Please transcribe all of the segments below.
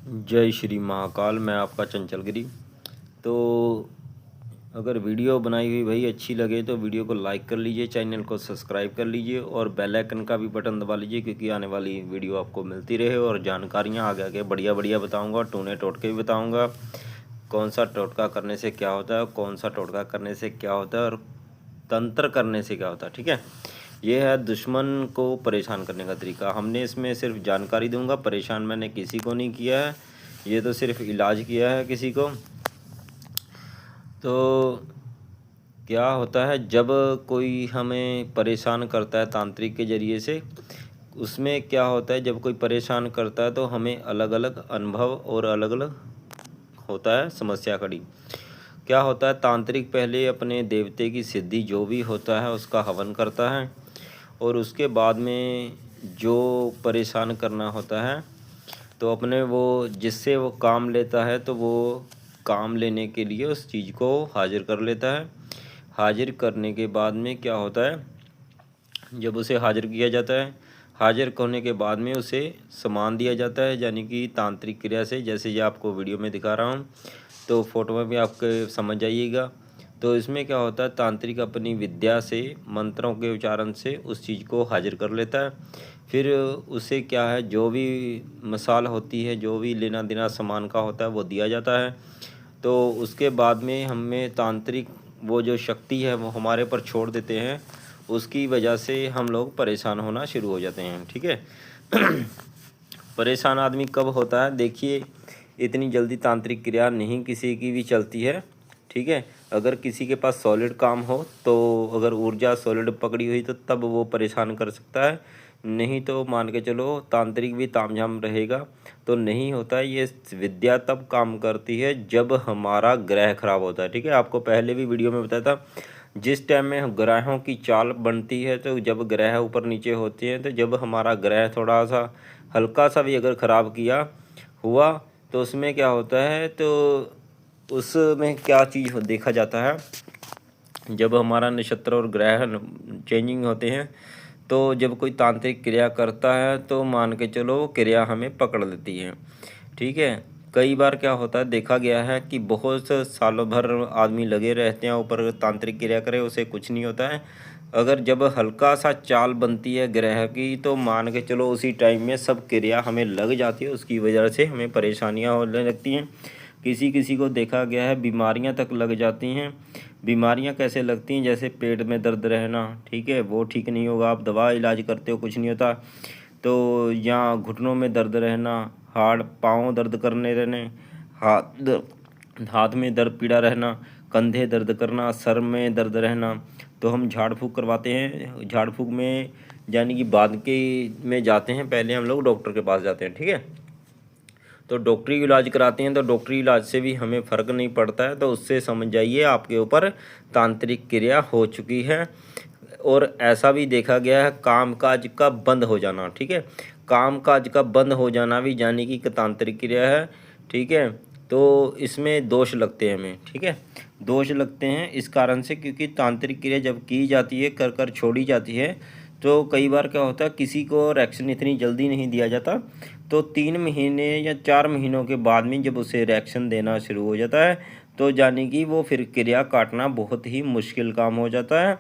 जय श्री महाकाल। मैं आपका चंचल गिरी। तो अगर वीडियो बनाई हुई भाई अच्छी लगे तो वीडियो को लाइक कर लीजिए, चैनल को सब्सक्राइब कर लीजिए और बेल आइकन का भी बटन दबा लीजिए, क्योंकि आने वाली वीडियो आपको मिलती रहे और जानकारियाँ आगे आगे बढ़िया बढ़िया बताऊँगा। टूने टोटके भी बताऊँगा, कौन सा टोटका करने से क्या होता है, कौन सा टोटका करने से क्या होता है और तंत्र करने से क्या होता है। ठीक है, ये है दुश्मन को परेशान करने का तरीका। हमने इसमें सिर्फ जानकारी दूंगा, परेशान मैंने किसी को नहीं किया है, ये तो सिर्फ इलाज किया है किसी को। तो क्या होता है जब कोई हमें परेशान करता है तांत्रिक के ज़रिए से, उसमें क्या होता है जब कोई परेशान करता है तो हमें अलग अलग अनुभव और अलग अलग होता है समस्या खड़ी। क्या होता है, तांत्रिक पहले अपने देवते की सिद्धि जो भी होता है उसका हवन करता है और उसके बाद में जो परेशान करना होता है तो अपने वो जिससे वो काम लेता है तो वो काम लेने के लिए उस चीज़ को हाजिर कर लेता है। हाजिर करने के बाद में क्या होता है, जब उसे हाजिर किया जाता है, हाजिर होने के बाद में उसे सामान दिया जाता है, यानी कि तांत्रिक क्रिया से, जैसे ये आपको वीडियो में दिखा रहा हूँ तो फोटो में भी आपके समझ जाइएगा। तो इसमें क्या होता है, तांत्रिक अपनी विद्या से मंत्रों के उच्चारण से उस चीज़ को हाजिर कर लेता है। फिर उसे क्या है, जो भी मसाल होती है, जो भी लेना देना सामान का होता है वो दिया जाता है। तो उसके बाद में हमें तांत्रिक वो जो शक्ति है वो हमारे पर छोड़ देते हैं, उसकी वजह से हम लोग परेशान होना शुरू हो जाते हैं। ठीक है परेशान आदमी कब होता है, देखिए इतनी जल्दी तांत्रिक क्रिया नहीं किसी की भी चलती है। ठीक है, अगर किसी के पास सॉलिड काम हो तो अगर ऊर्जा सॉलिड पकड़ी हुई तो तब वो परेशान कर सकता है, नहीं तो मान के चलो तांत्रिक भी तामझाम रहेगा तो नहीं होता है। ये विद्या तब काम करती है जब हमारा ग्रह खराब होता है। ठीक है, आपको पहले भी वीडियो में बताया था, जिस टाइम में ग्रहों की चाल बनती है तो जब ग्रह ऊपर नीचे होते हैं, तो जब हमारा ग्रह थोड़ा सा हल्का सा भी अगर ख़राब किया हुआ तो उसमें क्या होता है, तो उसमें क्या चीज़ देखा जाता है, जब हमारा नक्षत्र और ग्रह चेंजिंग होते हैं तो जब कोई तांत्रिक क्रिया करता है तो मान के चलो वो क्रिया हमें पकड़ लेती है। ठीक है, कई बार क्या होता है, देखा गया है कि बहुत सालों भर आदमी लगे रहते हैं ऊपर तांत्रिक क्रिया करे, उसे कुछ नहीं होता है। अगर जब हल्का सा चाल बनती है ग्रह की तो मान के चलो उसी टाइम में सब क्रिया हमें लग जाती है, उसकी वजह से हमें परेशानियां होने लगती हैं। किसी किसी को देखा गया है बीमारियां तक लग जाती हैं। बीमारियां कैसे लगती हैं, जैसे पेट में दर्द रहना, ठीक है, वो ठीक नहीं होगा, आप दवा इलाज करते हो कुछ नहीं होता। तो या घुटनों में दर्द रहना, हाथ पाँव दर्द करने रहने, हाथ में दर्द पीड़ा रहना, कंधे दर्द करना, सर में दर्द रहना, तो हम झाड़ फूँक करवाते हैं। झाड़ फूँक में यानी कि बाद के में जाते हैं, पहले हम लोग डॉक्टर के पास जाते हैं। ठीक है, तो डॉक्टरी इलाज कराते हैं, तो डॉक्टरी इलाज से भी हमें फ़र्क नहीं पड़ता है, तो उससे समझ जाइए आपके ऊपर तांत्रिक क्रिया हो चुकी है। और ऐसा भी देखा गया है काम काज का बंद हो जाना। ठीक है, काम काज का बंद हो जाना भी यानी कि तांत्रिक क्रिया है। ठीक है, तो इसमें दोष लगते हैं हमें। ठीक है, दोष लगते हैं इस कारण से क्योंकि तांत्रिक क्रिया जब की जाती है, कर कर छोड़ी जाती है, तो कई बार क्या होता है किसी को रिएक्शन इतनी जल्दी नहीं दिया जाता, तो 3 महीने या 4 महीनों के बाद में जब उसे रिएक्शन देना शुरू हो जाता है तो यानी कि वो फिर क्रिया काटना बहुत ही मुश्किल काम हो जाता है।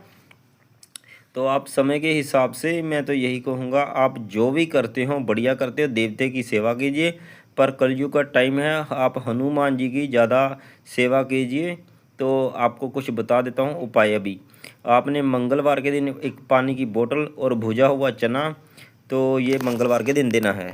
तो आप समय के हिसाब से मैं तो यही कहूँगा, आप जो भी करते हो बढ़िया करते हो, देवते की सेवा कीजिए। पर कलयुग का टाइम है, आप हनुमान जी की ज़्यादा सेवा कीजिए। तो आपको कुछ बता देता हूँ उपाय। अभी आपने मंगलवार के दिन एक पानी की बोतल और भुजा हुआ चना, तो ये मंगलवार के दिन देना है।